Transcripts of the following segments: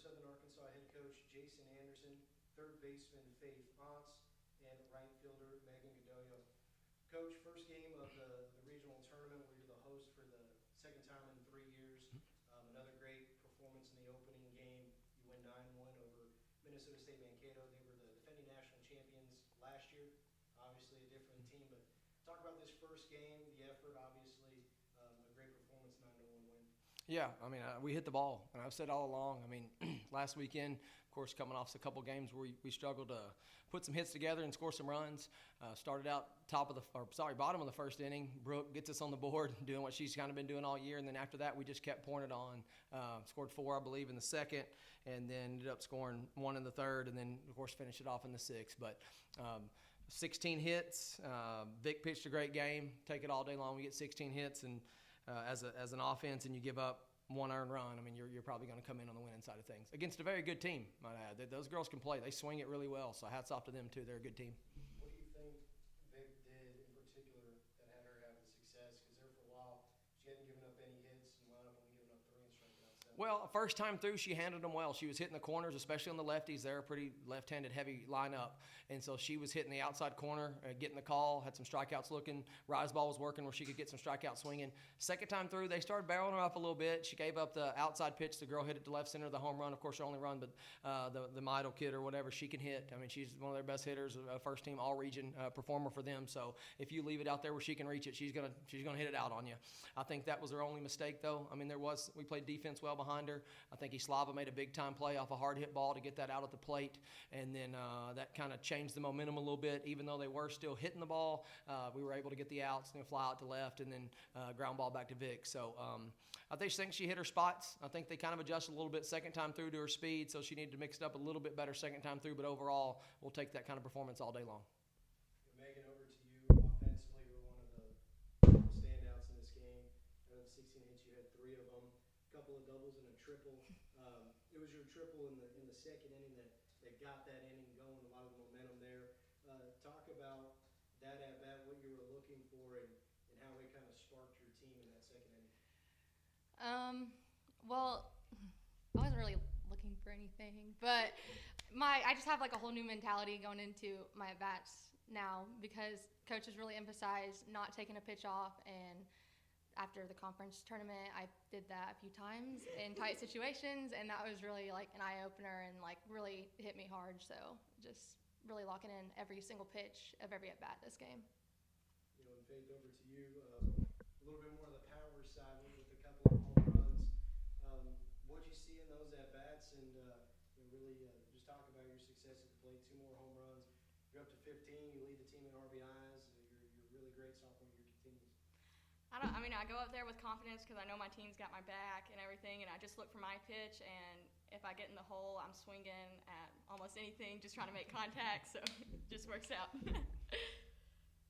Southern Arkansas head coach Jason Anderson, third baseman Faith Ontz, and right fielder Megan Godoyo. Coach, first game of the regional tournament where you're the host for the second time in 3 years. Another great performance in the opening game. You win 9-1 over Minnesota State Mankato. They were the defending national champions last year. Obviously a different team, but talk about this first game, the effort, obviously a great performance, 9-1 win. Yeah, I mean, we hit the ball, and I've said all along. I mean, last weekend, of course, coming off a couple games where we struggled to put some hits together and score some runs. Started out bottom of the first inning. Brooke gets us on the board, doing what she's kind of been doing all year, and then after that, we just kept pouring it on. Scored 4, I believe, in the second, and then ended up scoring 1 in the third, and then, of course, finished it off in the sixth. But 16 hits. Vic pitched a great game. Take it all day long. We get 16 hits, and as an offense, and you give up 1 earned run, I mean, you're probably going to come in on the winning side of things against a very good team, might I add. Those girls can play. They swing it really well, so hats off to them, too. They're a good team. What do you think Vic did in particular that had her have the success? Because there for a while, she hadn't given up any hits and wound up only giving up 3 and striking out 7. Well, first time through, she handled them well. She was hitting the corners, especially on the lefties. They're a pretty left-handed heavy lineup. And so she was hitting the outside corner, getting the call, had some strikeouts looking. Rise ball was working where she could get some strikeouts swinging. Second time through, they started barreling her up a little bit. She gave up the outside pitch. The girl hit it to left center of the home run. Of course, her only run, but the Midel kid or whatever, she can hit. I mean, she's one of their best hitters, first team all-region performer for them. So if you leave it out there where she can reach it, she's gonna hit it out on you. I think that was her only mistake, though. I mean, we played defense well behind her. I think Islava made a big-time play off a hard hit ball to get that out at the plate, and then that kind of changed the momentum a little bit. Even though they were still hitting the ball, we were able to get the outs and fly out to left, and then ground ball back to Vic. So I think she hit her spots. I think they kind of adjusted a little bit second time through to her speed, so she needed to mix it up a little bit better second time through. But overall, we'll take that kind of performance all day long. Megan, over to you. Offensively, you were one of the standouts in this game. Out of the 16 hits, you had 3 of them, a couple of doubles and a triple. It was your triple in the second inning that got that inning going, a lot of the momentum there. Talk about that at bat, what you were looking for, and how it kind of sparked your team in that second inning. Well, I wasn't really looking for anything, but I just have like a whole new mentality going into my at bats now because coaches really emphasize not taking a pitch off, and after the conference tournament, I did that a few times in tight situations, and that was really like an eye-opener and like really hit me hard. So just really locking in every single pitch of every at-bat this game. And Faith, over to you. A little bit more of the power side with a couple of home runs. What did you see in those at-bats, and really just talk about your success at the plate, 2 more home runs. You're up to 15. You lead the team in RBIs. You're really great sophomore year continues. I go up there with confidence because I know my team's got my back and everything, and I just look for my pitch, and if I get in the hole, I'm swinging at almost anything, just trying to make contact, so it just works out.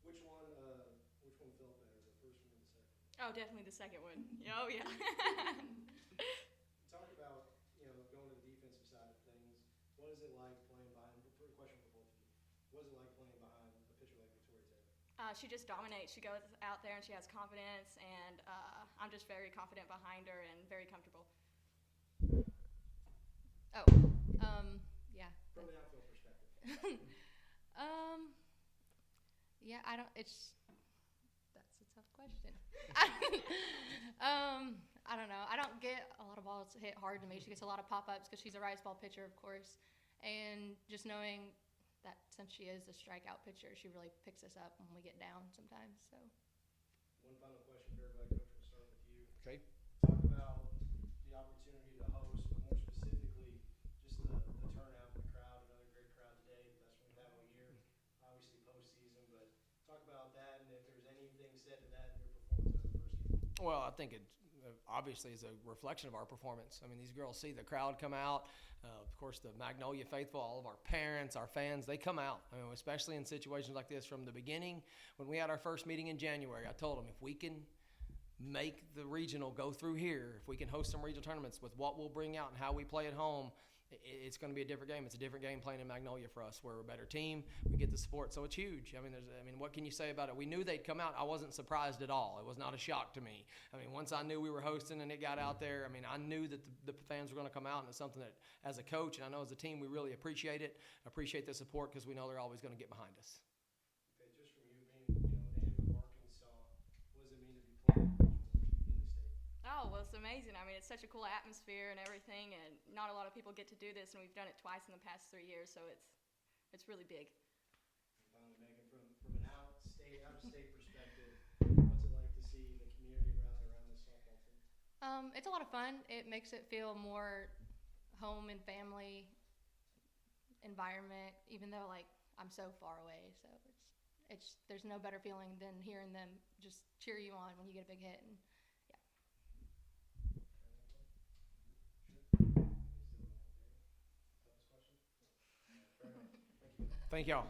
Which one felt better, the first one or the second? Oh, definitely the second one. Oh, yeah. Talk about, going to the defensive side of things. What is it like playing behind, for a question for both of you, what is it like playing behind a pitcher like Victoria Taylor? She just dominates. She goes out there and she has confidence, and I'm just very confident behind her and very comfortable. Yeah. From an outfield perspective. Yeah, that's a tough question. I don't know. I don't get a lot of balls hit hard to me. She gets a lot of pop-ups because she's a rise ball pitcher, of course. And just knowing that since she is a strikeout pitcher, she really picks us up when we get down sometimes. So. One final question for everybody. Coach, we'll start with you. Okay. Talk about the opportunity to host, but more specifically, just the turnout, the crowd, another great crowd today, the best one we've had all year, obviously postseason, but talk about that and if there's anything said to that in your performance of the first game. Well, I think it obviously is a reflection of our performance. I mean, these girls see the crowd come out. Of course, the Magnolia faithful, all of our parents, our fans, they come out, especially in situations like this. From the beginning, when we had our first meeting in January, I told them if we can make the regional go through here, if we can host some regional tournaments with what we'll bring out and how we play at home, it's going to be a different game. It's a different game playing in Magnolia for us. We're a better team. We get the support, so it's huge. I mean, what can you say about it? We knew they'd come out. I wasn't surprised at all. It was not a shock to me. I mean, once I knew we were hosting and it got out there, I mean, I knew that the fans were going to come out, and it's something that, as a coach and I know as a team, we really appreciate it. Appreciate the support because we know they're always going to get behind us. Okay, just from you being, native of Arkansas, what does it mean to be playing in the state? Oh, well, it's amazing. I mean, it's such a cool atmosphere and everything, and not a lot of people get to do this, and we've done it twice in the past 3 years, so it's really big. And finally, Megan, from an out-of-state perspective, what's it like to see the community rally around this softball team? It's a lot of fun. It makes it feel more home and family environment, even though like I'm so far away. So it's there's no better feeling than hearing them just cheer you on when you get a big hit. And Fair enough. Thank you. Thank y'all.